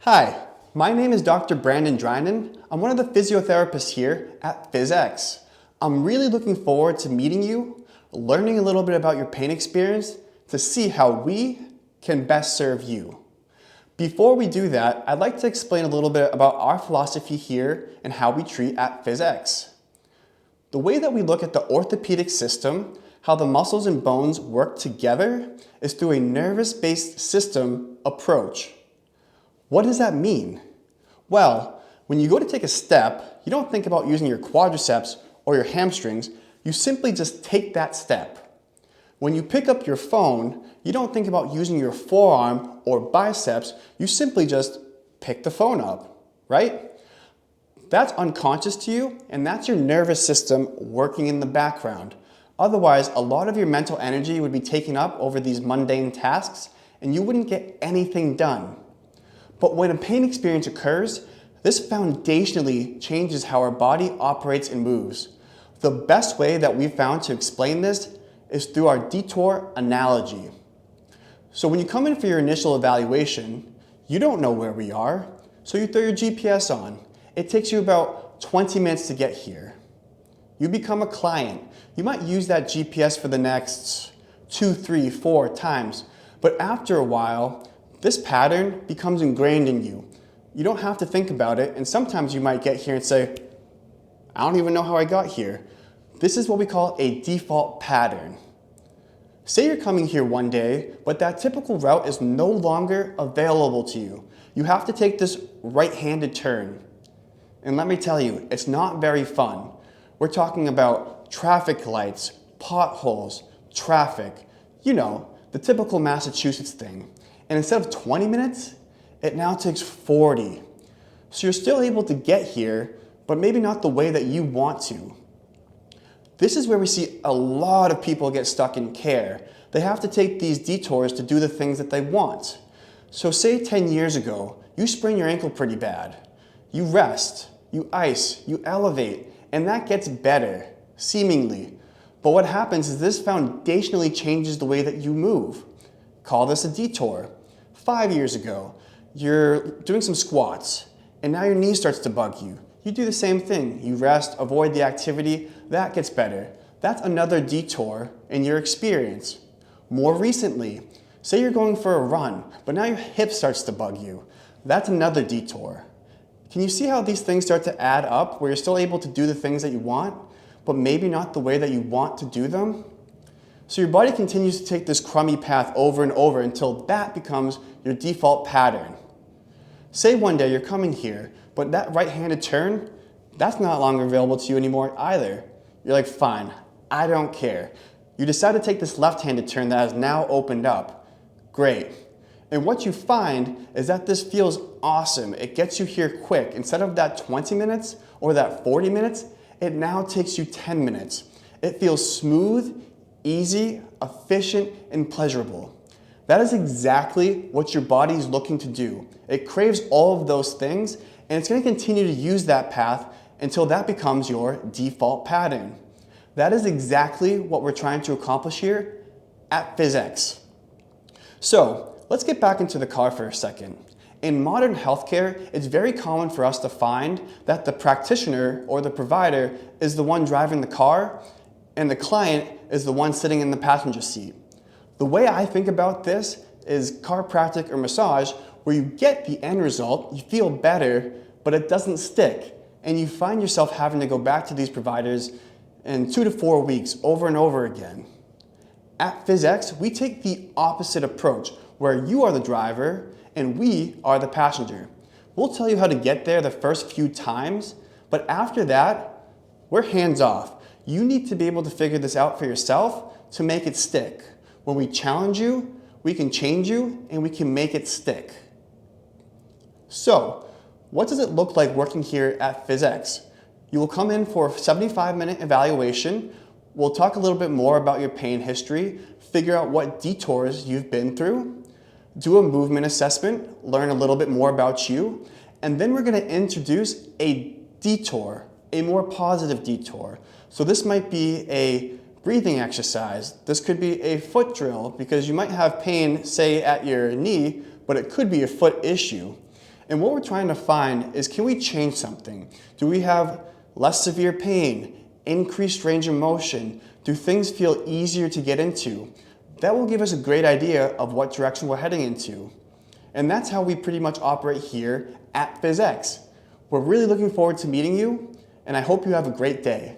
Hi, my name is Dr. Brandon Drynan. I'm one of the physiotherapists here at PhysX. I'm really looking forward to meeting you, learning a little bit about your pain experience to see how we can best serve you. Before we do that, I'd like to explain a little bit about our philosophy here and how we treat at PhysX. The way that we look at the orthopedic system, how the muscles and bones work together, is through a nervous-based system approach. What does that mean? Well, when you go to take a step, you don't think about using your quadriceps or your hamstrings, you simply just take that step. When you pick up your phone, you don't think about using your forearm or biceps, you simply just pick the phone up, right? That's unconscious to you, and that's your nervous system working in the background. Otherwise, a lot of your mental energy would be taken up over these mundane tasks, and you wouldn't get anything done. But when a pain experience occurs, this foundationally changes how our body operates and moves. The best way that we've found to explain this is through our detour analogy. So when you come in for your initial evaluation, you don't know where we are, so you throw your GPS on. It takes you about 20 minutes to get here. You become a client. You might use that GPS for the next 2, 3, 4 times, but after a while, this pattern becomes ingrained in you. You don't have to think about it, and sometimes you might get here and say, I don't even know how I got here. This is what we call a default pattern. Say you're coming here one day, but that typical route is no longer available to you. You have to take this right-handed turn. And let me tell you, it's not very fun. We're talking about traffic lights, potholes, traffic, the typical Massachusetts thing. And instead of 20 minutes, it now takes 40. So you're still able to get here, but maybe not the way that you want to. This is where we see a lot of people get stuck in care. They have to take these detours to do the things that they want. So say 10 years ago, you sprain your ankle pretty bad. You rest, you ice, you elevate, and that gets better, seemingly. But what happens is this foundationally changes the way that you move. Call this a detour. 5 years ago, you're doing some squats, and now your knee starts to bug you. You do the same thing. You rest, avoid the activity, that gets better. That's another detour in your experience. More recently, say you're going for a run, but now your hip starts to bug you. That's another detour. Can you see how these things start to add up, where you're still able to do the things that you want, but maybe not the way that you want to do them? So your body continues to take this crummy path over and over until that becomes your default pattern. Say one day you're coming here, but that right-handed turn, that's not longer available to you anymore either. You're like, fine, I don't care. You decide to take this left-handed turn that has now opened up. Great. And what you find is that this feels awesome. It gets you here quick. Instead of that 20 minutes or that 40 minutes, it now takes you 10 minutes. It feels smooth, easy, efficient, and pleasurable. That is exactly what your body is looking to do. It craves all of those things, and it's going to continue to use that path until that becomes your default pattern. That is exactly what we're trying to accomplish here at PhysX. So let's get back into the car for a second. In modern healthcare, it's very common for us to find that the practitioner or the provider is the one driving the car, and the client is the one sitting in the passenger seat. The way I think about this is chiropractic or massage, where you get the end result, you feel better, but it doesn't stick. And you find yourself having to go back to these providers in 2 to 4 weeks over and over again. At PhysX, we take the opposite approach, where you are the driver and we are the passenger. We'll tell you how to get there the first few times, but after that, we're hands off. You need to be able to figure this out for yourself to make it stick. When we challenge you, we can change you, and we can make it stick. So, what does it look like working here at PhysX? You will come in for a 75-minute evaluation. We'll talk a little bit more about your pain history, figure out what detours you've been through, do a movement assessment, learn a little bit more about you, and then we're going to introduce a detour, a more positive detour. So this might be a breathing exercise. This could be a foot drill because you might have pain, say, at your knee, but it could be a foot issue. And what we're trying to find is, can we change something? Do we have less severe pain, increased range of motion? Do things feel easier to get into? That will give us a great idea of what direction we're heading into. And that's how we pretty much operate here at PhysX. We're really looking forward to meeting you, and I hope you have a great day.